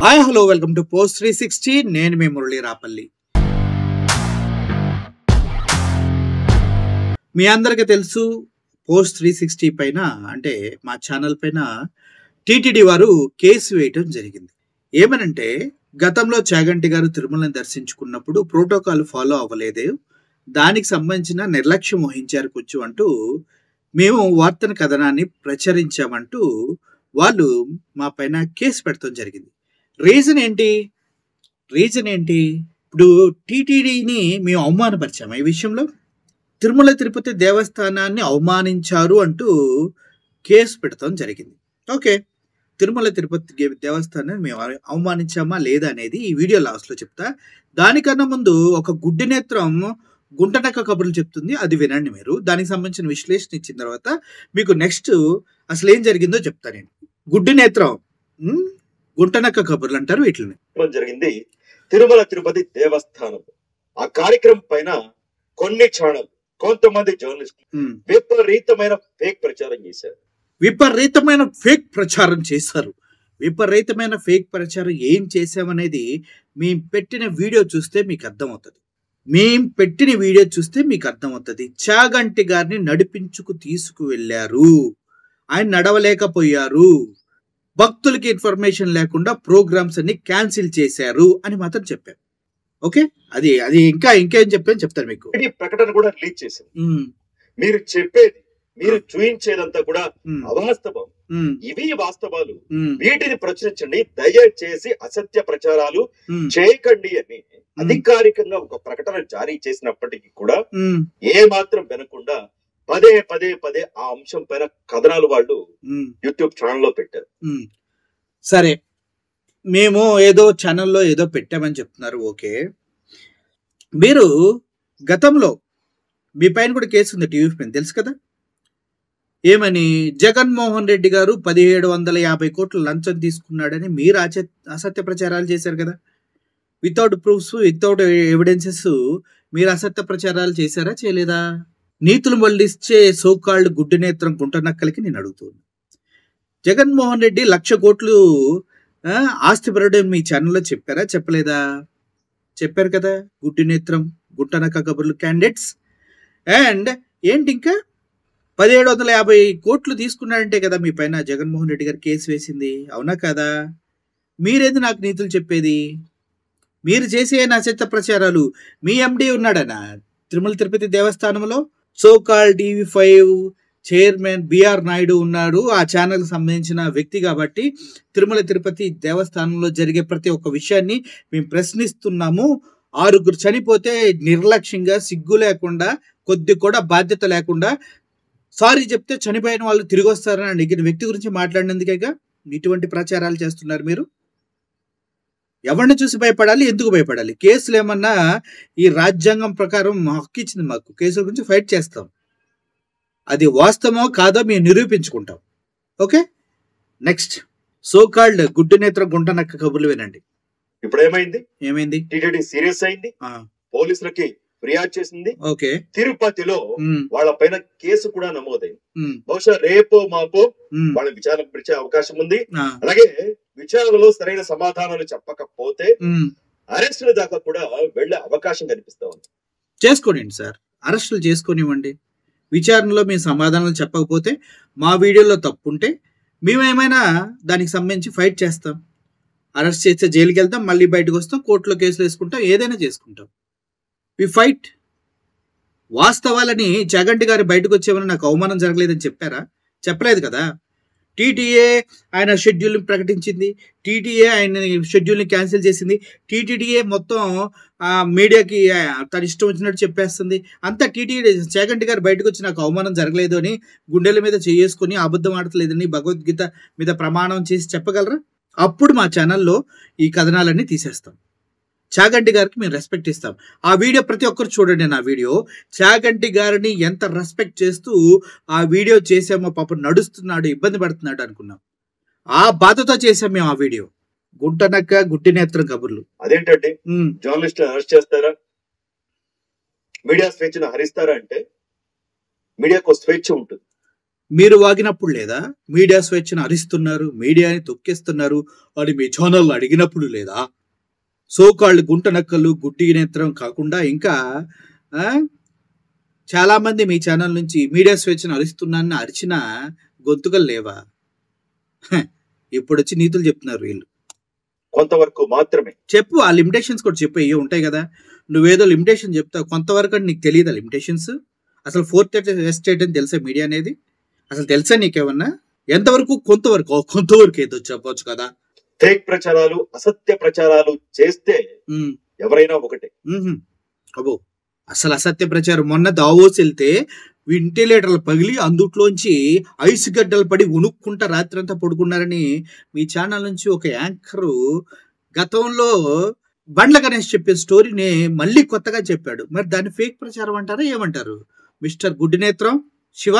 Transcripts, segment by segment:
Hi hello welcome to post 360. నేను మీ మురళీ రాపల్లి. మీ అందరికీ తెలుసు, పోస్ట్ 360 పైన అంటే మా ఛానల్ పైన టీటీడీ వారు కేసు వేయటం జరిగింది. ఏమనంటే గతంలో చాగంటి గారు తిరుమలని దర్శించుకున్నప్పుడు ప్రోటోకాల్ ఫాలో అవ్వలేదు, దానికి సంబంధించిన నిర్లక్ష్యం వహించారు కొంచెం అంటూ మేము వార్తన కథనాన్ని ప్రచురించామంటూ వాళ్ళు మా పైన కేసు పెట్టడం జరిగింది. రీజన్ ఏంటి? ఇప్పుడు టీటీడీని మేము అవమానపరిచాము. ఈ విషయంలో తిరుమల తిరుపతి దేవస్థానాన్ని అవమానించారు అంటూ కేసు పెడతాం జరిగింది. ఓకే, తిరుమల తిరుపతి దేవస్థానాన్ని మేము అవమానించామా లేదా అనేది ఈ వీడియో లాస్ట్లో చెప్తా. దానికన్నా ముందు ఒక గుడ్డి నేత్రం గుంటనక్క కబుర్లు చెప్తుంది, అది వినండి మీరు. దానికి సంబంధించిన విశ్లేషణ ఇచ్చిన తర్వాత మీకు నెక్స్ట్ అసలు ఏం జరిగిందో చెప్తా నేను. గుడ్డి నేత్రం గుంటనక్క కబుర్లు అంటారు వీటిని. జరిగింది తిరుమల తిరుపతి దేవస్థానం. ఆ కార్యక్రమం పైన కొన్ని ఛానల్ కొంతమంది జర్నలిస్టులు విపరీతమైన ఫేక్ ప్రచారం చేశారు. విపరీతమైన ఫేక్ ప్రచారం ఏం చేశామనేది మేము పెట్టిన వీడియో చూస్తే మీకు అర్థమవుతుంది. చాగంటి గారిని నడిపించుకు తీసుకువెళ్ళారు, ఆయన నడవలేకపోయారు, భక్తులకి ఇన్ఫర్మేషన్ లేకుండా ప్రోగ్రామ్స్ అన్ని క్యాన్సిల్ చేశారు అని మాత్రం చెప్పారు. ఓకే, అది ఇంకేం చెప్తాను మీకు. ప్రకటన కూడా రిలీజ్ చేసింది. మీరు చెప్పేది, మీరు చూయించేదంతా కూడా అవాస్తవం, ఇవి వాస్తవాలు, వీటిని ప్రచురించండి, దయచేసి అసత్య ప్రచారాలు చేయకండి అని అధికారికంగా ఒక ప్రకటన జారీ చేసినప్పటికీ కూడా ఏ మాత్రం వినకుండా పదే ఆ అంశం పైన కథనాలు వాళ్ళు యూట్యూబ్ ఛానల్లో పెట్టారు. సరే, మేము ఏదో ఛానల్లో ఏదో పెట్టామని చెప్తున్నారు. ఓకే, మీరు గతంలో మీ పైన కూడా కేసు ఉంది టీవీ పైన, తెలుసు కదా. ఏమని? జగన్మోహన్ రెడ్డి గారు 1750 కోట్ల లంచం తీసుకున్నాడని మీరు అసత్య ప్రచారాలు చేశారు కదా. వితౌట్ ప్రూఫ్స్, వితౌట్ ఎవిడెన్సెస్ మీరు అసత్య ప్రచారాలు చేశారా, చేయలేదా? నీతులు మళ్ళిచ్చే సోకాళ్ళు గుడ్డి నేత్రం గుంటనక్కలకి నేను అడుగుతున్నాను. జగన్మోహన్ రెడ్డి 1,00,000 కోట్లు ఆస్తి పెరగడం మీ ఛానల్లో చెప్పారా, చెప్పలేదా? చెప్పారు కదా. గుడ్డి నేత్రం గుంటనక్క కబుర్లు క్యాండిడేట్స్. అండ్ ఏంటి, ఇంకా 1750 కోట్లు తీసుకున్నాడంటే కదా మీ పైన జగన్మోహన్ రెడ్డి గారు కేసు వేసింది, అవునా కదా? మీరేది నాకు నీతులు చెప్పేది? మీరు చేసే అసత్య ప్రచారాలు. మీ ఎండి ఉన్నాడనా తిరుమల తిరుపతి దేవస్థానంలో? So-called TV5 chairman BR Naidu ఉన్నాడు, ఆ ఛానల్ సంబంధించిన వ్యక్తి. కాబట్టి తిరుమల తిరుపతి దేవస్థానంలో జరిగే ప్రతి ఒక్క విషయాన్ని మేము ప్రశ్నిస్తున్నాము. 6 చనిపోతే నిర్లక్ష్యంగా, సిగ్గు లేకుండా, కొద్ది కూడా బాధ్యత లేకుండా సారీ చెప్తే చనిపోయిన వాళ్ళు తిరిగి వస్తారని అడిగిన వ్యక్తి గురించి మాట్లాడినందుకేగా ఇటువంటి ప్రచారాలు చేస్తున్నారు మీరు. ఎవరిని చూసి భయపడాలి, ఎందుకు భయపడాలి? కేసులు ఏమన్నా ఈ రాజ్యాంగం ప్రకారం హక్కు ఇచ్చింది మాకు, కేసుల గురించి ఫైట్ చేస్తాం. అది వాస్తవమో కాదో మేము నిరూపించుకుంటాం. ఓకే, నెక్స్ట్ సోకాల్డ్ గుడ్డు నేత్ర గుంటనక్క కబుర్లు వినండి. ఇప్పుడు ఏమైంది? టీటీడీ సీరియస్ అయింది, పోలీసులకి ఫిర్యాదు చేసింది. ఓకే, తిరుపతిలో వాళ్ళ పైన కేసు కూడా నమోదైంది. బహుశా రేపో మాపో వాళ్ళ విచారణ పిలిచే అవకాశం ఉంది. అలాగే విచారణలో సరైన సమాధానాలు చెప్పకపోతే అరెస్టుల దాకా కూడా వెళ్లే అవకాశం కనిపిస్తా ఉంది. చేసుకోండి సార్, అరెస్టులు చేసుకోనివ్వండి. విచారణలో మేము సమాధానాలు చెప్పకపోతే, మా వీడియోలో తప్పుంటే మేమేమైనా దానికి సంబంధించి ఫైట్ చేస్తాం. అరెస్ట్ చేస్తే జైలుకి వెళ్తాం, మళ్ళీ బయటకు వస్తాం, కోర్టులో కేసులు వేసుకుంటాం, ఏదైనా చేసుకుంటాం. We fight. వాస్తవాలని చాగంటి గారు బయటకు వచ్చేవని నాకు అవమానం జరగలేదని చెప్పారా? చెప్పలేదు కదా. టీటీఏ ఆయన షెడ్యూల్ని ప్రకటించింది, టీటీఏ ఆయన షెడ్యూల్ని క్యాన్సిల్ చేసింది, టీటీడీఏ మొత్తం మీడియాకి తన ఇష్టం వచ్చినట్టు చెప్పేస్తుంది. అంతా టీటీఏ. చాగంటి గారు బయటకు వచ్చి నాకు అవమానం జరగలేదు అని గుండెల మీద చేసుకొని అబద్ధం ఆడతలేదని భగవద్గీత మీద ప్రమాణం చేసి చెప్పగలరా? అప్పుడు మా ఛానల్లో ఈ కథనాలన్నీ తీసేస్తాం. చాగంటి గారికి మేము రెస్పెక్ట్ ఇస్తాం. ఆ వీడియో ప్రతి ఒక్కరు చూడండి. నా వీడియో చాగంటి గారిని ఎంత రెస్పెక్ట్ చేస్తూ ఆ వీడియో చేసామో, పాపం నడుస్తున్నాడు, ఇబ్బంది పడుతున్నాడు అనుకున్నాం. ఆ బాధతో చేసాం మేము ఆ వీడియో. గుంటనక్క గుడ్డి నేత్రం కబుర్లు. అదేంటంటే జర్నలిస్ట్ అరెస్ట్ చేస్తారా, మీడియా స్వేచ్ఛను హరిస్తారా? అంటే మీడియాకు స్వేచ్ఛ ఉంటుంది, మీరు వాగినప్పుడు లేదా? మీడియా స్వేచ్ఛను హరిస్తున్నారు, మీడియాని తొక్కేస్తున్నారు అని మీ ఛానల్ అడిగినప్పుడు లేదా? సోకాళ్ళు గుంట నక్కలు, గుడ్డి నేత్రం కాకుండా ఇంకా చాలా మంది మీ ఛానల్ నుంచి మీడియా స్వేచ్ఛను హరిస్తున్నానని అరిచిన గొంతుకలు లేవా? ఇప్పుడు వచ్చి నీతులు చెప్తున్నారు వీళ్ళు. కొంతవరకు మాత్రమే చెప్పు, ఆ లిమిటేషన్స్ కూడా చెప్పు. అయ్యో ఉంటాయి కదా, నువ్వేదో లిమిటేషన్ చెప్తావు, కొంతవరకు అని నీకు తెలియదా లిమిటేషన్స్? అసలు ఫోర్త్ ఎస్టేట్ అని తెలుసా మీడియా అనేది? అసలు తెలుసా నీకేమన్నా? ఎంతవరకు? కొంతవరకు ఏదో చెప్పవచ్చు కదా. ఫేక్ ప్రచారాలు, అసత్య ప్రచారాలు చేస్తే ఎవరైనా ఒకటే. అబ్బో, అసలు అసత్య ప్రచారం. మొన్న దావోస్ వెళ్తే వెంటిలేటర్లు పగిలి అందుట్లోంచి ఐస్ గడ్డలు పడి ఉనుక్కుంటా రాత్రంతా పడుకున్నారని మీ ఛానల్ నుంచి ఒక యాంకరు గతంలో బండ్ల గణేష్ చెప్పే స్టోరీని మళ్ళీ కొత్తగా చెప్పాడు. మరి దాన్ని ఫేక్ ప్రచారం అంటారా ఏమంటారు? మిస్టర్ గుడ్డి నేత్రం శివ,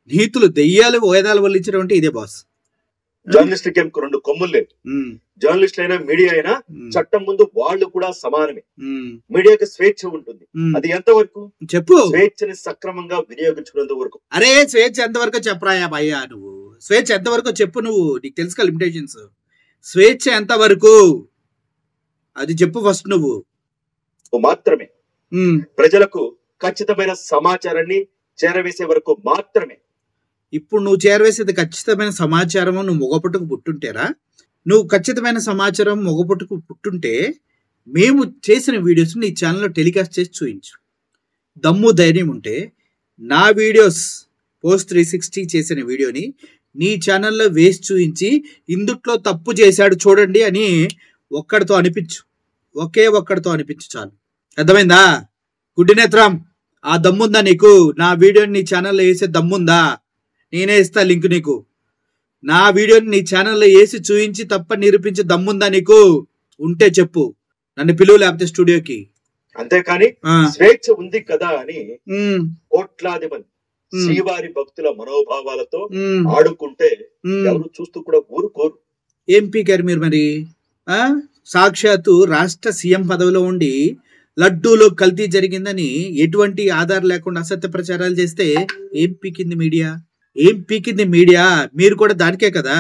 నీతులు దెయ్యాలు వేదాలు వల్లించడం అంటే ఇదే బాస్. జర్నలిస్టులకి రెండు కొమ్ములు లేదు. జర్నలిస్టులు అయినా మీడియా అయినా చట్టం ముందు వాళ్ళు కూడా సమానమే. మీడియాకి స్వేచ్ఛ ఉంటుంది. అది ఎంతవరకు? చెప్పు. స్వేచ్ఛని సక్రమంగా వినియోగించుకునేంత వరకు. అరే స్వేచ్ఛ ఎంతవరకు చెప్పరాయా భయ్యా? నువ్వు స్వేచ్ఛ ఎంతవరకు చెప్పు. నువ్వు నీకు తెలుసు కదా లిమిటేషన్స్. స్వేచ్ఛ ఎంతవరకు అది చెప్పు ఫస్ట్. నువ్వు మాత్రమే ప్రజలకు ఖచ్చితమైన సమాచారాన్ని చేరవేసే వరకు మాత్రమే. ఇప్పుడు నువ్వు చేరవేసేది ఖచ్చితమైన సమాచారం నువ్వు మొగపుట్టుకు పుట్టుంటేరా? నువ్వు ఖచ్చితమైన సమాచారం మొగపుట్టుకు పుట్టుంటే మేము చేసిన వీడియోస్ నీ ఛానల్లో టెలికాస్ట్ చేసి చూయించు. దమ్ము ధైర్యం ఉంటే నా వీడియోస్ పోస్ట్ 360 చేసిన వీడియోని నీ ఛానల్లో వేసి చూయించి ఇందుట్లో తప్పు చేశాడు చూడండి అని ఒక్కడితో అనిపించు. ఒకే ఒక్కడితో అనిపించు చాలు. అర్థమైందా? గుడ్డి నేత్రం, ఆ దమ్ముందా నీకు? నా వీడియోని నీ ఛానల్లో వేసే దమ్ముందా? నేనే ఇస్తా లింక్ నీకు. నా వీడియోని నీ ఛానల్లో వేసి చూయించి తప్ప నిరూపించే దమ్ముందా నీకు? ఉంటే చెప్పు, నన్ను పిలువు లేకపోతే స్టూడియోకి. అంతేకాని స్వేచ్ఛ ఉంది కదా అని కోట్లాది మంది శ్రీవారి భక్తుల మనోభావాలతో ఆడుకుంటే ఎవరు చూస్తూ కూడా ఊరుకోరు. ఏం పీకారు మీరు మరి? సాక్షాత్తు రాష్ట్ర సీఎం పదవిలో ఉండి లడ్డూలో కల్తీ జరిగిందని ఎటువంటి ఆధారం లేకుండా అసత్య ప్రచారాలు చేస్తే ఏం పీకింది మీడియా? ఏం పీకింది మీడియా? మీరు కూడా దానికే కదా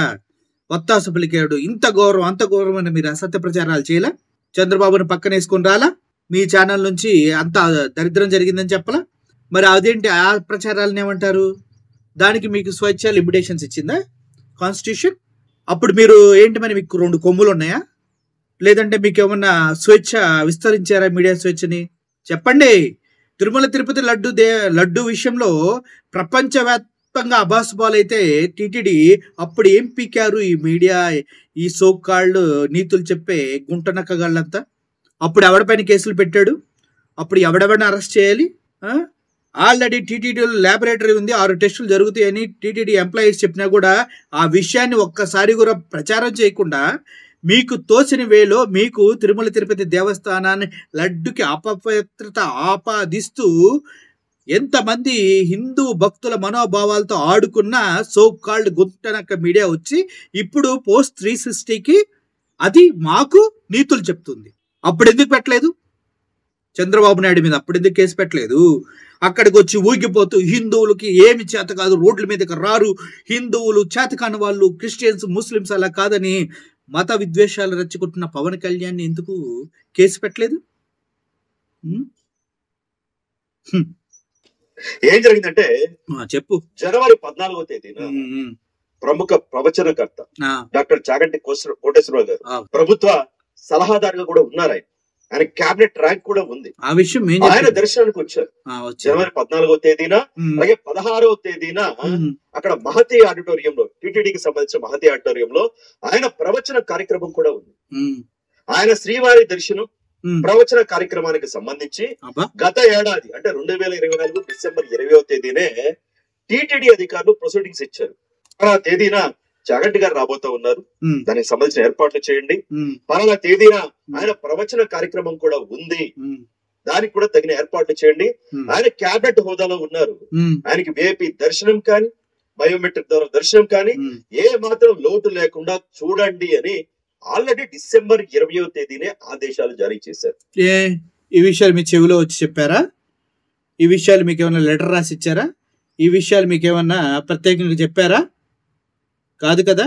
వత్తాసు పలికాడు. ఇంత గౌరవం అంత గౌరవం అని మీరు అసత్య ప్రచారాలు చేయలా? చంద్రబాబుని పక్కన వేసుకొని రాలా? మీ ఛానల్ నుంచి అంత దరిద్రం జరిగిందని చెప్పలా? మరి అదేంటి ఆ ప్రచారాలను ఏమంటారు? దానికి మీకు స్వేచ్ఛ లిమిటేషన్స్ ఇచ్చిందా కాన్స్టిట్యూషన్? అప్పుడు మీరు ఏంటి మరి, మీకు 2 కొమ్ములు ఉన్నాయా? లేదంటే మీకు ఏమన్నా స్వేచ్ఛ విస్తరించారా మీడియా స్వేచ్ఛని? చెప్పండి. తిరుమల తిరుపతి లడ్డు విషయంలో ప్రపంచవ్యాప్తంగా అబాసుబాలైతే టీటీడీ అప్పుడు ఏం పీకారు ఈ మీడియా, ఈ సోకాళ్ళు నీతులు చెప్పే గుంటనక్కగాళ్ళంతా? అప్పుడు ఎవడిపైన కేసులు పెట్టాడు? అప్పుడు ఎవడెవడిని అరెస్ట్ చేయాలి? ఆల్రెడీ టీటీడీలో ల్యాబొరేటరీ ఉంది, 6 టెస్టులు జరుగుతాయని టీటీడీ ఎంప్లాయీస్ చెప్పినా కూడా ఆ విషయాన్ని ఒక్కసారి కూడా ప్రచారం చేయకుండా మీకు తోచిన వేలో మీకు తిరుమల తిరుపతి దేవస్థానాన్ని లడ్డుకి అపవిత్రత ఆపాదిస్తూ ఎంతమంది హిందూ భక్తుల మనోభావాలతో ఆడుకున్న సో కాల్డ్ గుంటనక్క మీడియా వచ్చి ఇప్పుడు పోస్ట్ 360కి అది మాకు నీతులు చెప్తుంది. అప్పుడు ఎందుకు పెట్టలేదు? చంద్రబాబు నాయుడు మీద అప్పుడు ఎందుకు కేసు పెట్టలేదు? అక్కడికి వచ్చి ఊగిపోతూ హిందువులకి ఏమి చేత కాదు, రోడ్ల మీదకి రారు, హిందువులు చేతకాని వాళ్ళు, క్రిస్టియన్స్ ముస్లిమ్స్ అలా కాదని మత విద్వేషాలు రెచ్చగొట్టిన పవన్ కళ్యాణ్ ఎందుకు కేసు పెట్టలేదు? ఏం జరిగిందంటే చెప్పు. జనవరి 14వ తేదీన ప్రముఖ ప్రవచనకర్త డాక్టర్ చాగంటి కోటేశ్వరరావు గారు ప్రభుత్వ సలహాదారుగా కూడా ఉన్నారు. ఆయన క్యాబినెట్ ర్యాంక్ కూడా ఉంది. ఆ విషయం ఆయన దర్శనానికి వచ్చారు జనవరి 14వ తేదీన. అలాగే 16వ తేదీన అక్కడ మహతి ఆడిటోరియంలో, టీటీడీకి సంబంధించిన మహతి ఆడిటోరియంలో ఆయన ప్రవచన కార్యక్రమం కూడా ఉంది. ఆయన శ్రీవారి దర్శనం ప్రవచన కార్యక్రమానికి సంబంధించి గత ఏడాది అంటే 2024 డిసెంబర్ 20వ తేదీనే టీటీడీ అధికారులు ప్రొసీడింగ్స్ ఇచ్చారు. ఆ తేదీన చాగంటి గారు రాబోతా ఉన్నారు, దానికి సంబంధించిన ఏర్పాట్లు చేయండి, పలానా తేదీన ఆయన ప్రవచన కార్యక్రమం కూడా ఉంది, దానికి కూడా తగిన ఏర్పాట్లు చేయండి. ఆయన క్యాబినెట్ హోదాలో ఉన్నారు, ఆయనకి విఐపి దర్శనం కానీ బయోమెట్రిక్ ద్వారా దర్శనం కానీ ఏ మాత్రం లోటు లేకుండా చూడండి అని ఆల్రెడీ డిసెంబర్ 20వ తేదీనే ఆదేశాలు జారీ చేశారు. ఈ విషయాలు మీ చెవిలో వచ్చి చెప్పారా? ఈ విషయాలు మీకు ఏమైనా లెటర్ రాసి ఇచ్చారా? ఈ విషయాలు మీకేమన్నా ప్రత్యేకంగా చెప్పారా? కాదు కదా,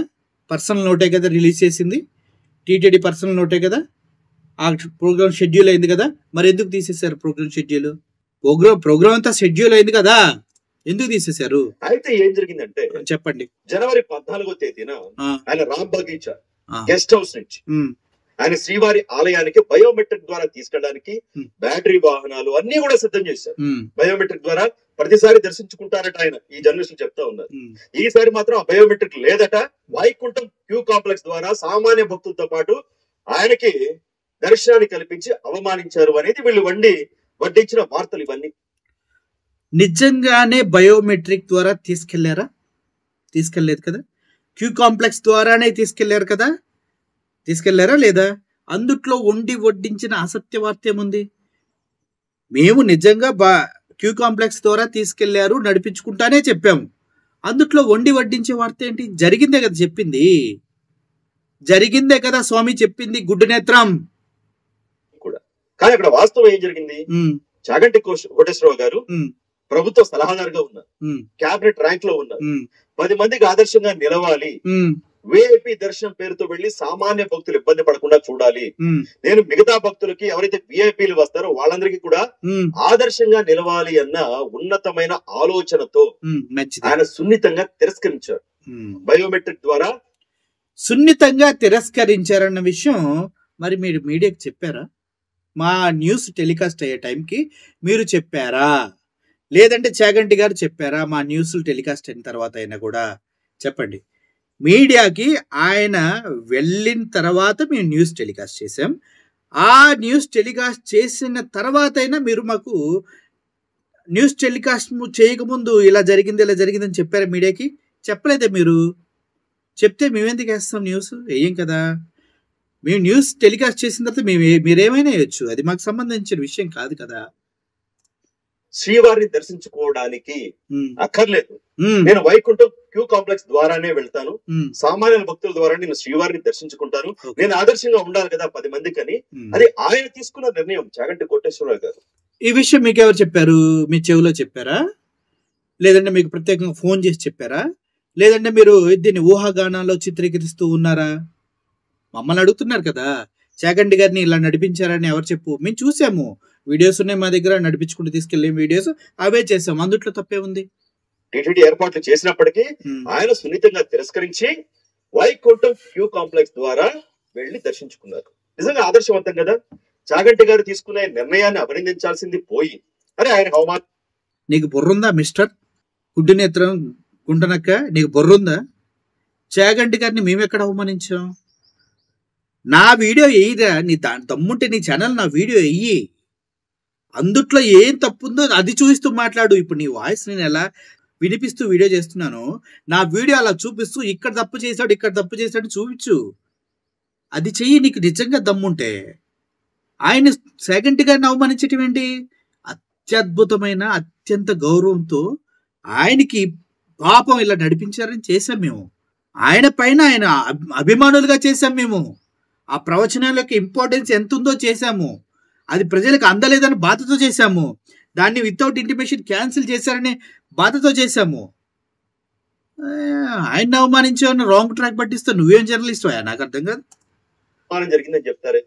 పర్సనల్ నోటే కదా రిలీజ్ చేసింది, టీటీడీ పర్సనల్ నోటే కదా, ఆ ప్రోగ్రామ్ షెడ్యూల్ అయింది కదా, మరి ఎందుకు తీసేశారు ప్రోగ్రామ్ షెడ్యూల్? ప్రోగ్రామ్ అంతా షెడ్యూల్ అయింది కదా, ఎందుకు తీసేశారు? అయితే ఏం జరిగిందంటే చెప్పండి. జనవరి 14వ తేదీన ఆయన రామ్ బగీచా గెస్ట్ హౌస్ నుంచి ఆయన శ్రీవారి ఆలయానికి బయోమెట్రిక్ ద్వారా తీసుకెళ్ళడానికి బ్యాటరీ వాహనాలు అన్ని కూడా సిద్ధం చేశారు. బయోమెట్రిక్ ద్వారా ప్రతిసారి దర్శించుకుంటారట ఆయన, ఈ జర్నలిస్టులు చెప్తా ఉన్నారు. ఈసారి మాత్రం ఆ బయోమెట్రిక్ లేదట. వైకుంఠం క్యూ కాంప్లెక్స్ ద్వారా సామాన్య భక్తులతో పాటు ఆయనకి దర్శనాన్ని కల్పించి అవమానించారు అనేది వీళ్ళు వడ్డించిన వార్తలు ఇవన్నీ. నిజంగానే బయోమెట్రిక్ ద్వారా తీసుకెళ్లారా? తీసుకెళ్లేదు కదా. క్యూ కాంప్లెక్స్ ద్వారానే తీసుకెళ్లారు కదా, తీసుకెళ్లారా లేదా? అందుట్లో వడ్డించిన అసత్య వార్త ఏముంది? మేము నిజంగా క్యూ కాంప్లెక్స్ ద్వారా తీసుకెళ్లారు, నడిపించుకుంటానే చెప్పాము. అందుట్లో వడ్డించే వార్త ఏంటి? జరిగిందే కదా చెప్పింది, జరిగిందే కదా స్వామి చెప్పింది. గుడ్డు నేత్రం కూడా. కానీ అక్కడ వాస్తవం ఏం జరిగింది? చాగంటి కోటేశ్వరరావు గారు ప్రభుత్వ సలహాదారుగా ఉన్నారు, క్యాబినెట్ ర్యాంక్ లో ఉన్నారు, 10 మందికి ఆదర్శంగా నిలవాలి, విఐపి దర్శనం పేరుతో వెళ్లి సామాన్య భక్తులు ఇబ్బంది పడకుండా చూడాలి, నేను మిగతా భక్తులకి ఎవరైతే విఐపీలు వస్తారో వాళ్ళందరికీ కూడా ఆదర్శంగా నిలవాలి అన్న ఉన్నతమైన ఆలోచనతో ఆయన సున్నితంగా తిరస్కరించారు. బయోమెట్రిక్ ద్వారా సున్నితంగా తిరస్కరించారన్న విషయం మరి మీరు మీడియాకి చెప్పారా? మా న్యూస్ టెలికాస్ట్ అయ్యే టైంకి మీరు చెప్పారా? లేదంటే చాగంటి గారు చెప్పారా? మా న్యూస్లు టెలికాస్ట్ అయిన తర్వాత అయినా కూడా చెప్పండి. మీడియాకి ఆయన వెళ్ళిన తర్వాత మేము న్యూస్ టెలికాస్ట్ చేసాం. ఆ న్యూస్ టెలికాస్ట్ చేసిన తర్వాత అయినా మీరు మాకు న్యూస్ టెలికాస్ట్ చేయకముందు ఇలా జరిగిందని చెప్పారా మీడియాకి? చెప్పలేదే మీరు. చెప్తే మేమెందుకు వేస్తాం న్యూస్? వేయం కదా. మేము న్యూస్ టెలికాస్ట్ చేసిన తర్వాత మీరేమైనా వేయచ్చు, అది మాకు సంబంధించిన విషయం కాదు కదా. శ్రీవారిని దర్శించుకోవడానికి అక్కర్లేదు, నేను వైకుంఠం క్యూ కాంప్లెక్స్ ద్వారానే వెళ్తాను, సామాన్య భక్తుల ద్వారా నేను శ్రీవారిని దర్శించుకుంటాను, నేను ఆదర్శంగా ఉండాలి కదా 10 మందికి అని. అది ఆయన తీసుకున్న నిర్ణయం, చాగంటి కోటేశ్వరరావు గారు. ఈ విషయం మీకు ఎవరు చెప్పారు? మీ చెవిలో చెప్పారా? లేదంటే మీకు ప్రత్యేకంగా ఫోన్ చేసి చెప్పారా? లేదంటే మీరు దీన్ని ఊహాగానాల్లో చిత్రీకరిస్తూ ఉన్నారా? మమ్మల్ని అడుగుతున్నారు కదా, చాగంటి గారిని ఇలా నడిపించారని ఎవరు చెప్పు? మేము చూసాము, వీడియోస్ ఉన్నాయి మా దగ్గర, నడిపించుకుంటూ తీసుకెళ్లే వీడియోస్, అవే చేసాం, అందుట్లో తప్పే ఉంది. టీటీడీ ఏర్పాట్లు చేసినప్పటికీ ఆయన సున్నితంగా తిరస్కరించి వైకుంఠం క్యూ కాంప్లెక్స్ ద్వారా వెళ్లి దర్శించుకున్నారు. నిజంగా ఆదర్శవంతం కదా. చాగంటి గారు తీసుకునే నిర్ణయాన్ని అభినందించాల్సింది పోయి, అరే ఆయన నీకు బుర్రుందా మిస్టర్ గుడ్డు నేత్రం గుంటనక్క? నీకు బుర్రుందా? చాగంటి గారిని మేమెక్కడ అవమానించాం? నా వీడియో వేయరా, నీ దమ్ముంటే నీ ఛానల్ నా వీడియో వెయ్యి, అందుట్లో ఏం తప్పుందో అది చూపిస్తూ మాట్లాడు. ఇప్పుడు నీ వాయిస్ నేను ఎలా వినిపిస్తూ వీడియో చేస్తున్నాను, నా వీడియో అలా చూపిస్తూ ఇక్కడ తప్పు చేశాడు చూపించు, అది చెయ్యి నీకు నిజంగా దమ్ముంటే. ఆయన చాగంటి గారిని అవమానించటం ఏంటి? అత్యద్భుతమైన అత్యంత గౌరవంతో ఆయనకి పాపం ఇలా నడిపించారని చేశాం మేము. ఆయన పైన ఆయన అభిమానులుగా చేశాం మేము. ఆ ప్రవచనాలకి ఇంపార్టెన్స్ ఎంత ఉందో చేశాము. అది ప్రజలకు అందలేదని బాధతో చేశాము. దాన్ని వితౌట్ ఇంటిమేషన్ క్యాన్సిల్ చేశారని బాధతో చేశాము. ఆయన అవమానించామని రాంగ్ ట్రాక్ పట్టిస్తా నువ్వేం జర్నలిస్ట్ అయ్యా? నాకు అర్థం కాదు. అవమానం జరిగిందని చెప్తారే.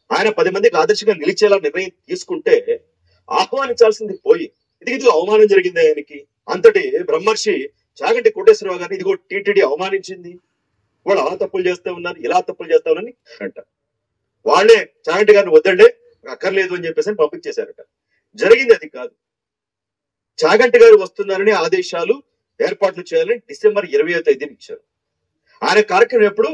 ఆయన 10 మందికి ఆదర్శంగా నిలిచేలా నిర్ణయం తీసుకుంటే ఆహ్వానించాల్సింది పోయి ఇది అవమానం జరిగింది ఆయనకి. అంతటి బ్రహ్మర్షి చాగంటి కోటేశ్వరరావు గారిని ఇదిగో టీటీడీ అవమానించింది, వాళ్ళు అలా తప్పులు చేస్తూ ఉన్నారు, ఇలా తప్పులు చేస్తా ఉన్నారని అంట. వాళ్ళే చాగంటి గారిని వద్దండే, అక్కర్లేదు అని చెప్పేసి పంపించేశారట. జరిగింది అది కాదు. చాగంటి గారు వస్తున్నారని ఆదేశాలు ఏర్పాట్లు చేయాలని డిసెంబర్ 20వ తేదీన ఇచ్చారు. ఆయన కార్యక్రమం ఎప్పుడు?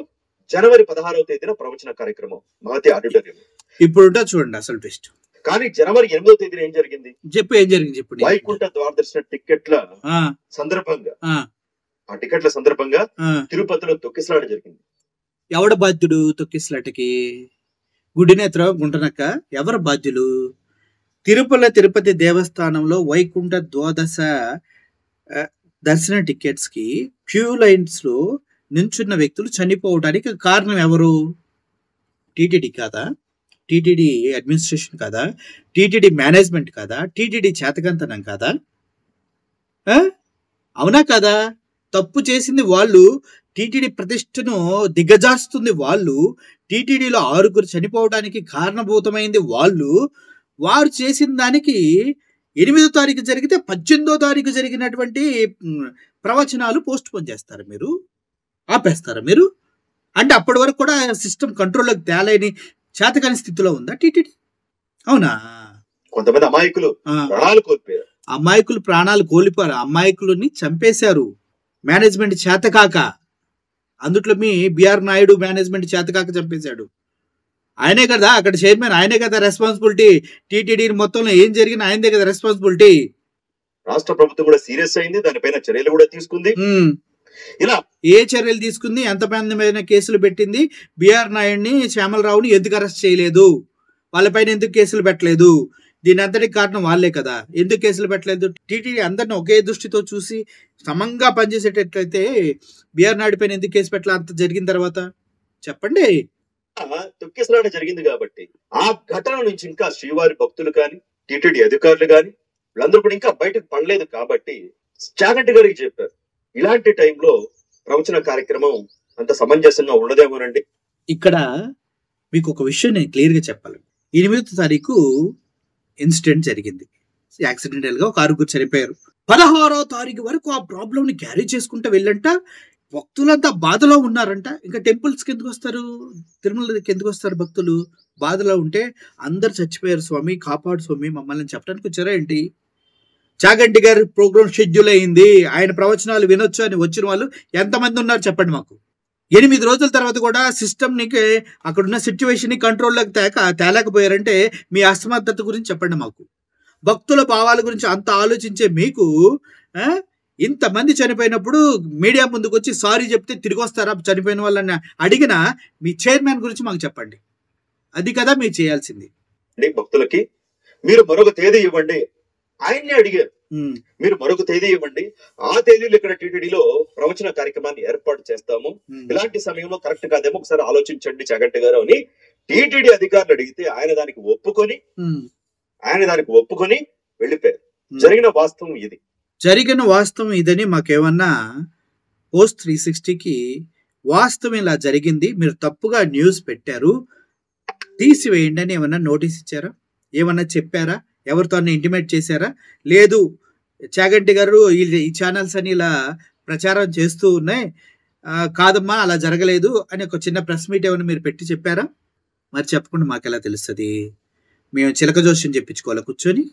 జనవరి 16వ తేదీన ప్రవచన కార్యక్రమం మహతి ఆడిటోరియం. ఇప్పుడు చూడండి అసలు ట్విస్ట్. కానీ జనవరి 8వ తేదీన ఏం జరిగింది? ఏం జరిగింది చెప్పు. వైకుంఠ ద్వారదర్శన టికెట్ల సందర్భంగా, ఆ టికెట్ల సందర్భంగా తిరుపతిలో తొక్కిసలాట జరిగింది. ఎవడ బాధ్యుడు తొక్కిసలాటకి? గుడినేత్రం గుంటనక్క ఎవరు బాధ్యులు? తిరుపతి దేవస్థానంలో వైకుంఠ ద్వాదశ దర్శన టికెట్స్ కి క్యూ లైన్స్ లో నించున్న వ్యక్తులు చనిపోవడానికి కారణం ఎవరు? టీటీడీ కాదా? టీటీడీ అడ్మినిస్ట్రేషన్ కాదా? టీటీడీ మేనేజ్మెంట్ కాదా? టీటీడీ చేతకంతనం కాదా? అవునా కదా? తప్పు చేసింది వాళ్ళు, టీటీడీ ప్రతిష్టను దిగజారుస్తుంది వాళ్ళు, టీటీడీలో 6 చనిపోవడానికి కారణభూతమైంది వాళ్ళు. వారు చేసిన దానికి 8వ తారీఖు జరిగితే 18వ తారీఖు జరిగినటువంటి ప్రవచనాలు పోస్ట్ పోన్ చేస్తారా మీరు? ఆపేస్తారా మీరు? అంటే అప్పటి వరకు కూడా సిస్టమ్ కంట్రోల్లోకి తేలేని చేతకాని స్థితిలో ఉందా టీటీడీ? అవునా? కొంతమంది అమాయకులు ప్రాణాలు కోల్పోయారు. అమాయకులు ప్రాణాలు కోల్పోయారు, అమాయకులని చంపేశారు మేనేజ్మెంట్ చేతకాక. అందుట్లో మీ బిఆర్ నాయుడు మేనేజ్మెంట్ చేతకాక చంపేశాడు. ఆయనే కదా అక్కడ చైర్మన్, ఆయనే కదా రెస్పాన్సిబిలిటీ. టీటీడీ మొత్తంలో ఏం జరిగినా ఆయనదే కదా రెస్పాన్సిబిలిటీ. రాష్ట్ర ప్రభుత్వం కూడా సీరియస్ అయింది, దానిపైన చర్యలు కూడా తీసుకుంది. ఇలా ఏ చర్యలు తీసుకుంది, ఎంత మంది కేసులు పెట్టింది? బిఆర్ నాయుడిని, శ్యామలరావుని ఎందుకు అరెస్ట్ చేయలేదు? వాళ్ళపైన ఎందుకు కేసులు పెట్టలేదు? దీని అంతటికి కారణం వాళ్ళే కదా. ఎందుకు కేసులు పెట్టలేదు? టీటీడీ అందరిని ఒకే దృష్టితో చూసి సమంగా పనిచేసేటట్లయితే బిఆర్ నాయుడు పైన ఎందుకు కేసు పెట్టాలి? అంత జరిగిన తర్వాత చెప్పండి. తొక్కిసలాట జరిగింది కాబట్టి ఆ ఘటన నుంచి ఇంకా శ్రీవారి భక్తులు కానీ, టీటీడీ అధికారులు కానీ వీళ్ళందరూ కూడా ఇంకా బయటకు పడలేదు కాబట్టి చాగంటి గారికి చెప్పారు, ఇలాంటి టైంలో ప్రవచన కార్యక్రమం అంత సమంజసంగా ఉండదేమోనండి. ఇక్కడ మీకు ఒక విషయం నేను క్లియర్గా చెప్పాలి. 8వ తారీఖు ఇన్సిడెంట్ జరిగింది, యాక్సిడెంటల్ గా ఒక 6 చనిపోయారు. 16వ తారీఖు వరకు ఆ ప్రాబ్లం ని క్యారీ చేసుకుంటూ వెళ్ళంట. భక్తులంతా బాధలో ఉన్నారంట. ఇంకా టెంపుల్స్కి ఎందుకు వస్తారు? తిరుమలకి ఎందుకు వస్తారు భక్తులు? బాధలో ఉంటే అందరు చచ్చిపోయారు స్వామి, కాపాడు స్వామి మమ్మల్ని చెప్పడానికి వచ్చారా ఏంటి? చాగంటి గారి ప్రోగ్రామ్ షెడ్యూల్ అయింది, ఆయన ప్రవచనాలు వినొచ్చు అని వచ్చిన వాళ్ళు ఎంతమంది ఉన్నారు చెప్పండి మాకు. 8 రోజుల తర్వాత కూడా సిస్టమ్ని, అక్కడున్న సిచ్యువేషన్ ని కంట్రోల్లోకి తేలేకపోయారంటే మీ అసమర్థత గురించి చెప్పండి మాకు. భక్తుల భావాల గురించి అంత ఆలోచించే మీకు ఇంతమంది చనిపోయినప్పుడు మీడియా ముందుకు వచ్చి సారీ చెప్తే తిరిగి వస్తారా చనిపోయిన వాళ్ళని అడిగిన మీ చైర్మన్ గురించి మాకు చెప్పండి. అది కదా మీరు చేయాల్సింది. భక్తులకి మీరు మరొక తేదీ ఇవ్వండి, ఆయన్ని అడిగారు, మీరు మరొక తేదీ ఇవ్వండి, ఆ తేదీలో ఇక్కడ టీటీడీలో ప్రవచన కార్యక్రమాన్ని ఏర్పాటు చేస్తాము, ఇలాంటి సమయంలో కరెక్ట్ కాదేమో ఒకసారి ఆలోచించండి చాగంటి గారు అని టీటీడీ అధికారులు అడిగితే ఆయన దానికి ఒప్పుకొని వెళ్ళిపోయారు. జరిగిన వాస్తవం ఇదని మాకేమన్నా పోస్ట్ 360కి వాస్తవం ఇలా జరిగింది, మీరు తప్పుగా న్యూస్ పెట్టారు, తీసివేయండి అని ఏమన్నా నోటీస్ ఇచ్చారా? ఏమన్నా చెప్పారా? ఎవరితో ఇంటిమేట్ చేశారా? లేదు, చాగంటి గారు ఈ ఛానల్స్ అని ఇలా ప్రచారం చేస్తూ ఉన్నాయి, కాదమ్మా అలా జరగలేదు అని ఒక చిన్న ప్రెస్ మీట్ ఏమైనా మీరు పెట్టి చెప్పారా? మరి చెప్పకుండా మాకు ఎలా తెలుస్తుంది? మేము చిలక జోష్యం చెప్పించుకోవాలి కూర్చొని?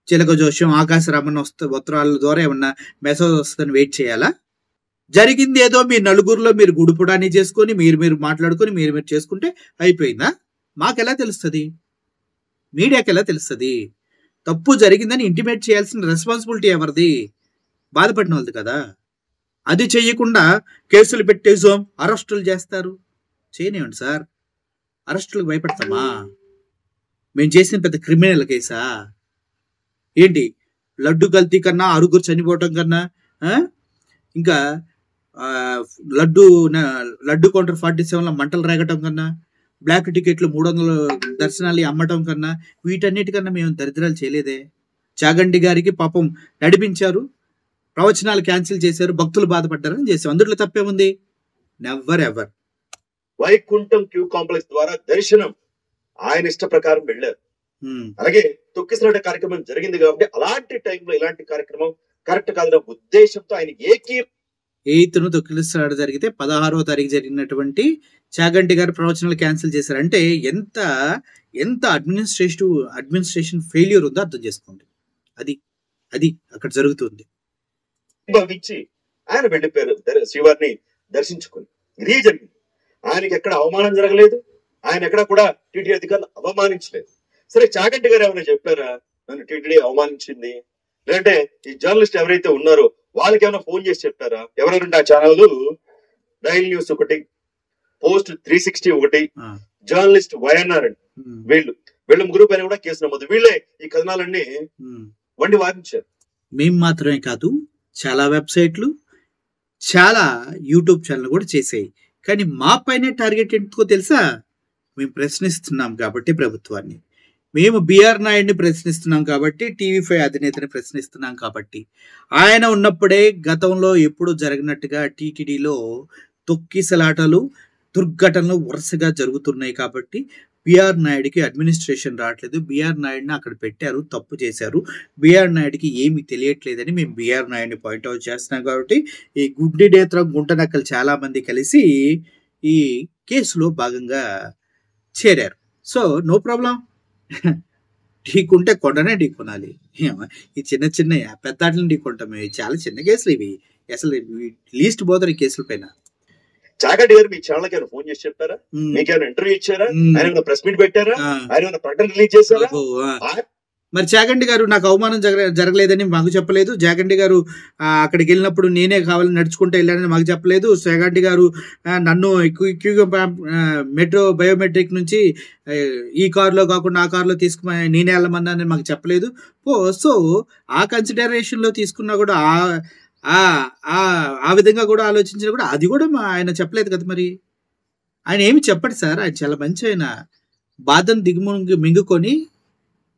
చిలక జోష్యం, ఆకాశరామన్ ఉత్తరాల ద్వారా ఏమన్నా మెసేజ్ వస్తుందని వెయిట్ చేయాలా? జరిగింది ఏదో మీ నలుగురిలో మీరు గుడుపుడాన్ని చేసుకొని మీరు మాట్లాడుకొని మీరు చేసుకుంటే అయిపోయిందా? మాకెలా తెలుస్తుంది? మీడియాకి ఎలా తెలుస్తుంది? తప్పు జరిగిందని ఇంటిమేట్ చేయాల్సిన రెస్పాన్సిబిలిటీ ఎవరిది? బాధపడిన వాళ్ళది కదా. అది చెయ్యకుండా కేసులు పెట్టేసాం, అరెస్టులు చేస్తారు. చేయనివ్వండి సార్, అరెస్టులకు భయపడతామా? మేము చేసిన పెద్ద క్రిమినల్ కేసా ఏంటి? లడ్డు కల్తీ కన్నా 6 చనిపోవటం కన్నా, ఇంకా లడ్డు కౌంటర్ 47లో మంటలు రేగటం కన్నా, బ్లాక్ టికెట్లు 300 దర్శనాలు అమ్మటం కన్నా, వీటన్నిటికన్నా మేము దరిద్రాలు చేయలేదే. చాగంటి గారికి పాపం నడిపించారు, ప్రవచనాలు క్యాన్సిల్ చేశారు, భక్తులు బాధపడ్డారని చేసాం. అందులో తప్పేముంది? Never ever. Vaikuntham queue complex ద్వారా దర్శనం ఆయన ఇష్ట ప్రకారం వెళ్ళారు. అలాగే తొక్కిసలాట కార్యక్రమం జరిగింది కాబట్టి అలాంటి టైంలో ఇలాంటి కార్యక్రమం కరెక్ట్ కాదన్న ఉద్దేశంతో ఆయన 8న తొక్కిసలాట జరిగితే 16వ తారీఖు జరిగినటువంటి చాగంటి గారి ప్రవచనాలు క్యాన్సిల్ చేశారు అంటే ఎంత అడ్మినిస్ట్రేషన్ ఫెయిల్యూర్ ఉందో అర్థం చేసుకోండి. అది అక్కడ జరుగుతుంది. భావించి ఆయన వెళ్ళిపోయారు శ్రీవారిని దర్శించుకుని. ఇది జరిగింది. ఆయనకి ఎక్కడ అవమానం జరగలేదు, ఆయన ఎక్కడ కూడా టీటీడీ అధికారులు అవమానించలేదు. సరే, చాగంటి గారు ఏమైనా చెప్పారా నన్ను టీటీడీ అవమానించింది? లేదంటే ఈ జర్నలిస్ట్ ఎవరైతే ఉన్నారో వాళ్ళకి ఏమైనా ఫోన్ చేసి చెప్పారా? ఎవరెవరంటే ఆ ఛానల్ డైల్ న్యూస్ ఒకటి, పోస్ట్ 360 ఒకటి, జర్నలిస్ట్ వైఎన్ఆర్ అండి, వీళ్ళు ముగ్గురు పైన కూడా కేసు నమోదు. వీళ్ళే ఈ కథనాలన్నీ వండి వారించారు. మేము మాత్రమే కాదు, చాలా వెబ్సైట్లు, చాలా యూట్యూబ్ ఛానల్ కూడా చేసాయి. కానీ మా పైన టార్గెట్ ఎందుకో తెలుసా? మేము ప్రశ్నిస్తున్నాం కాబట్టి ప్రభుత్వాన్ని. మేము బిఆర్ నాయుడిని ప్రశ్నిస్తున్నాం కాబట్టి, టీవీ5 అధినేతని ప్రశ్నిస్తున్నాం కాబట్టి, ఆయన ఉన్నప్పుడే గతంలో ఎప్పుడు జరిగినట్టుగా టీటీడీలో తొక్కిసలాటలు, దుర్ఘటనలు వరుసగా జరుగుతున్నాయి కాబట్టి బిఆర్ నాయుడికి అడ్మినిస్ట్రేషన్ రావట్లేదు. బిఆర్ నాయుడిని అక్కడ పెట్టారు, తప్పు చేశారు. బిఆర్ నాయుడికి ఏమి తెలియట్లేదని మేము బిఆర్ నాయుడిని పాయింట్అవుట్ చేస్తున్నాం కాబట్టి ఈ గుడ్డి నేత్రం గుంటనక్కలు చాలా మంది కలిసి ఈ కేసులో భాగంగా చేరారు. So no problem. ఢీకుంటే కొండనే ఢీకొనాలి. ఈ చిన్న చిన్న పెద్దాటలను ఢీకొంటాం మేము. చాలా చిన్న కేసులు ఇవి. అసలు లీస్ట్ పోతారు ఈ కేసుల పైన. చాగంటి గారు మీ ఛానల్ కి ఫోన్ చేసి చెప్పారా? మీకు ఏమైనా ఇంటర్వ్యూ ఇచ్చారా? ఆయన ప్రెస్ మీట్ పెట్టారా? ఆయన ప్రకటన రిలీజ్ చేశారా? మరి చాగంటి గారు నాకు అవమానం జరగలేదని మాకు చెప్పలేదు. చాగంటి గారు అక్కడికి వెళ్ళినప్పుడు నేనే కావాలని నడుచుకుంటూ వెళ్ళానని మాకు చెప్పలేదు. చాగంటి గారు నన్ను మెట్రో బయోమెట్రిక్ నుంచి ఈ కారులో కాకుండా ఆ కారులో తీసుకుని నేనే వెళ్ళమన్నానని మాకు చెప్పలేదు. సో ఆ కన్సిడరేషన్లో తీసుకున్నా కూడా ఆ విధంగా కూడా ఆలోచించినా కూడా అది కూడా ఆయన చెప్పలేదు కదా. మరి ఆయన ఏమి చెప్పడు సార్. ఆయన చాలా మంచి, ఆయన బాధను మింగుకొని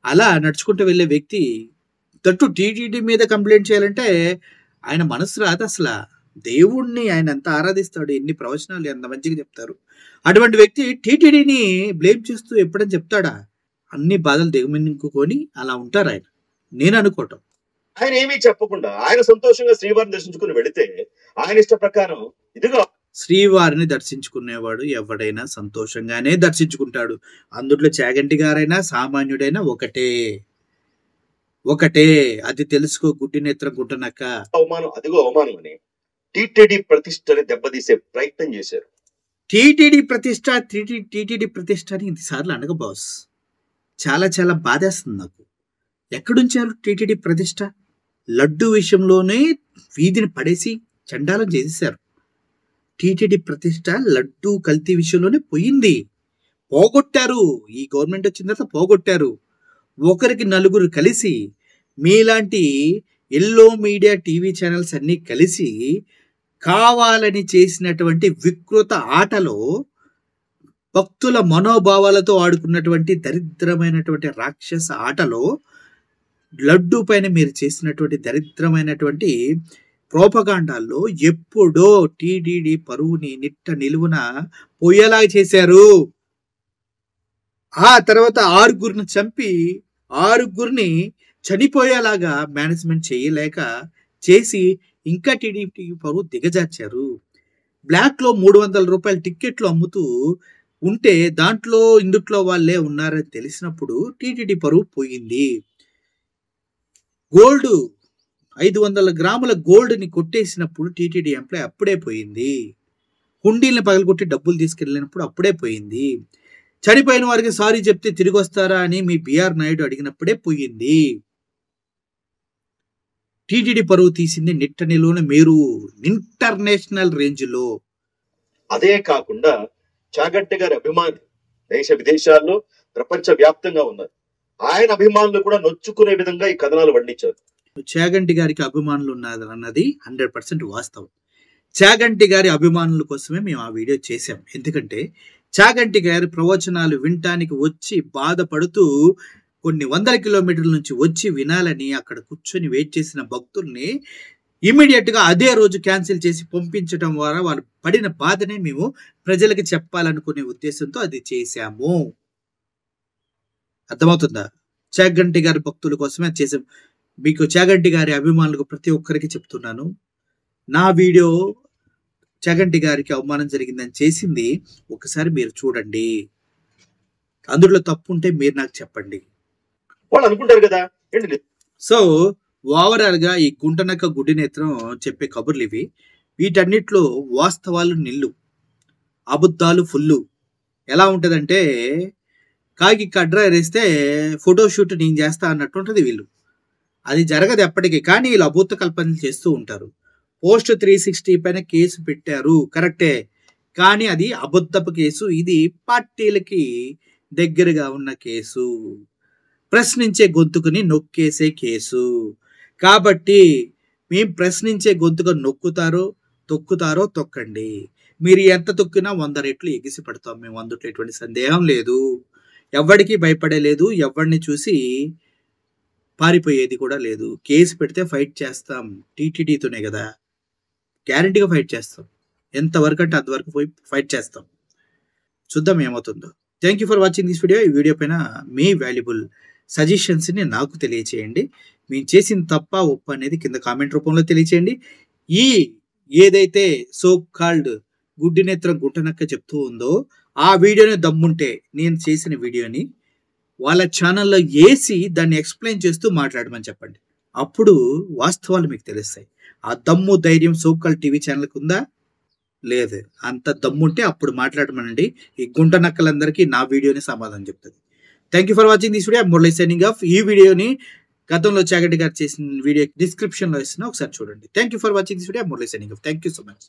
అలా నడుచుకుంటూ వెళ్ళే వ్యక్తి. తట్టు టీటీడీ మీద కంప్లైంట్ చేయాలంటే ఆయన మనసు రాదు అసలు. దేవుణ్ణి ఆయన ఎంత ఆరాధిస్తాడు, ఎన్ని ప్రవచనాలు ఎంత మంచిగా చెప్తారు. అటువంటి వ్యక్తి టీటీడీని బ్లేమ్ చేస్తూ ఎప్పుడని చెప్తాడా? అన్ని బాధలు దిగమింగుకొని అలా ఉంటారు ఆయన, నేను అనుకోవటం. ఆయన ఏమీ చెప్పకుండా ఆయన సంతోషంగా శ్రీవారిని దర్శించుకుని వెళితే ఆయన ఇష్ట ప్రకారం ఇదిగో శ్రీవారిని దర్శించుకునేవాడు ఎవడైనా సంతోషంగానే దర్శించుకుంటాడు. అందులో చాగంటి గారైనా సామాన్యుడైనా ఒకటే. అది తెలుసుకో గుడ్డి నేత్రం గుంటనక్క. అవమానం, అదిగో అవమానం అని టీటీడీ ప్రతిష్టని దెబ్బతీసే ప్రయత్నం చేశారు. టీటీడీ ప్రతిష్ట అని ఇన్నిసార్లు అనగ బాస్. చాలా చాలా బాధేస్తుంది నాకు. ఎక్కడుంచారు టీటీడీ ప్రతిష్ట? లడ్డు విషయంలోనే వీధిని పడేసి చండాలం చేసేశారు. టీటీడీ ప్రతిష్ట లడ్డు కల్తీ విషయంలోనే పోయింది, పోగొట్టారు. ఈ గవర్నమెంట్ వచ్చిన తర్వాత పోగొట్టారు. ఒకరికి నలుగురు కలిసి, మీలాంటి ఎల్లో మీడియా టీవీ ఛానల్స్ అన్నీ కలిసి కావాలని చేసినటువంటి వికృత ఆటలో, భక్తుల మనోభావాలతో ఆడుకున్నటువంటి దరిద్రమైనటువంటి రాక్షస ఆటలో, లడ్డు పైన మీరు చేసినటువంటి దరిద్రమైనటువంటి ప్రోపగాండాల్లో ఎప్పుడో టీటీడీ పరువుని నిట్ట నిలువున పోయేలాగా చేశారు. ఆ తర్వాత 6గురిని చంపి 6గురిని చనిపోయేలాగా మేనేజ్మెంట్ చేయలేక చేసి ఇంకా టీడీపీ పరువు దిగజార్చారు. బ్లాక్లో 300 రూపాయల టిక్కెట్లు అమ్ముతూ ఉంటే దాంట్లో ఇందుట్లో వాళ్ళే ఉన్నారని తెలిసినప్పుడు టీటీడీ పరువు పోయింది. గోల్డ్ 500 గ్రాముల గోల్డ్ని కొట్టేసినప్పుడు టీటీడీ ఎంప్లాయ్ అప్పుడే పోయింది. హుండీల్ని పగలగొట్టి డబ్బులు తీసుకెళ్ళినప్పుడు అప్పుడే పోయింది. చనిపోయిన వారికి సారీ చెప్తే తిరిగి వస్తారా అని మీ బిఆర్ నాయుడు అడిగినప్పుడే పోయింది. టీటీడీ పరువు తీసింది నిట్ట నిలువున మీరు ఇంటర్నేషనల్ రేంజ్లో. అదే కాకుండా చాగంటి గారి అభిమానులు దేశ విదేశాల్లో ప్రపంచ వ్యాప్తంగా ఉన్నారు. ఆయన అభిమానులు కూడా నొచ్చుకునే విధంగా ఈ కథనాలు వండించారు. చాగంటి గారికి అభిమానులు ఉన్నారు అన్నది 100% వాస్తవం. చాగంటి గారి అభిమానుల కోసమే మేము ఆ వీడియో చేశాం. ఎందుకంటే చాగంటి గారి ప్రవచనాలు వినటానికి వచ్చి బాధపడుతూ కొన్ని వందల కిలోమీటర్ల నుంచి వచ్చి వినాలని అక్కడ కూర్చొని వెయిట్ చేసిన భక్తుల్ని ఇమీడియట్గా అదే రోజు క్యాన్సిల్ చేసి పంపించడం ద్వారా వాళ్ళు పడిన బాధనే మేము ప్రజలకి చెప్పాలనుకునే ఉద్దేశంతో అది చేశాము. అర్థమవుతుందా? చాగంటి గారి భక్తుల కోసమే చేసాం. మీకు చాగంటి గారి అభిమానులకు ప్రతి ఒక్కరికి చెప్తున్నాను, నా వీడియో చాగంటి గారికి అవమానం జరిగిందని చేసింది ఒకసారి మీరు చూడండి. అందులో తప్పు ఉంటే మీరు నాకు చెప్పండి. వాళ్ళు అనుకుంటారు కదా. సో ఓవరాల్ గా ఈ గుంటనక్క గుడ్డి నేత్రం చెప్పే కబుర్లు ఇవి. వీటన్నిటిలో వాస్తవాలు నిల్లు, అబద్ధాలు ఫుల్లు. ఎలా ఉంటుందంటే కాకి కడ్రా వేస్తే ఫోటోషూట్ నేను చేస్తా అన్నట్టు ఉంటుంది వీళ్ళు. అది జరగదు ఎప్పటికీ, కానీ వీళ్ళు అభూత కల్పనలు చేస్తూ ఉంటారు. పోస్ట్ 360 పైన కేసు పెట్టారు కరెక్టే, కానీ అది అబద్ధపు కేసు. ఇది పార్టీలకి దగ్గరగా ఉన్న కేసు, ప్రశ్నించే గొంతుకుని నొక్కేసే కేసు. కాబట్టి మేము ప్రశ్నించే గొంతుగా తొక్కుతారో తొక్కండి. మీరు ఎంత తొక్కినా 100 రెట్లు ఎగిసి పడతాం మేము, అందుట్లో ఎటువంటి సందేహం లేదు. ఎవరికి భయపడలేదు, ఎవరిని చూసి పారిపోయేది కూడా లేదు. కేసు పెడితే ఫైట్ చేస్తాం, టీటీడీతోనే కదా, గ్యారంటీగా ఫైట్ చేస్తాం. ఎంతవరకు అంటే అంతవరకు పోయి ఫైట్ చేస్తాం. చూద్దాం ఏమవుతుందో. Thank you for watching this video. ఈ వీడియో పైన మీ వాల్యుబుల్ సజెషన్స్ని నాకు తెలియచేయండి. మేము చేసిన తప్ప ఒప్ప అనేది కింద కామెంట్ రూపంలో తెలియచేయండి. ఏదైతే సో కాల్డ్ గుడ్డి నేత్రం గుంటనక్క చెప్తూ ఉందో ఆ వీడియోని దమ్ముంటే నేను చేసిన వీడియోని వాళ్ళ ఛానల్లో వేసి దాన్ని ఎక్స్ప్లెయిన్ చేస్తూ మాట్లాడమని చెప్పండి. అప్పుడు వాస్తవాలు మీకు తెలుస్తాయి. ఆ దమ్ము ధైర్యం సో కాల్డ్ టీవీ ఛానల్కి ఉందా? లేదు. అంత దమ్ముంటే అప్పుడు మాట్లాడమనండి. ఈ గుంట నక్కలందరికీ నా వీడియోని సమాధానం చెప్తుంది. Thank you for watching this video. Murali signing off. ఈ వీడియోని గతంలో చాగంటి గారు చేసిన వీడియో డిస్క్రిప్షన్లో ఇస్తున్నా, ఒకసారి చూడండి. Thank you for watching this video. Murali signing off. Thank you so much.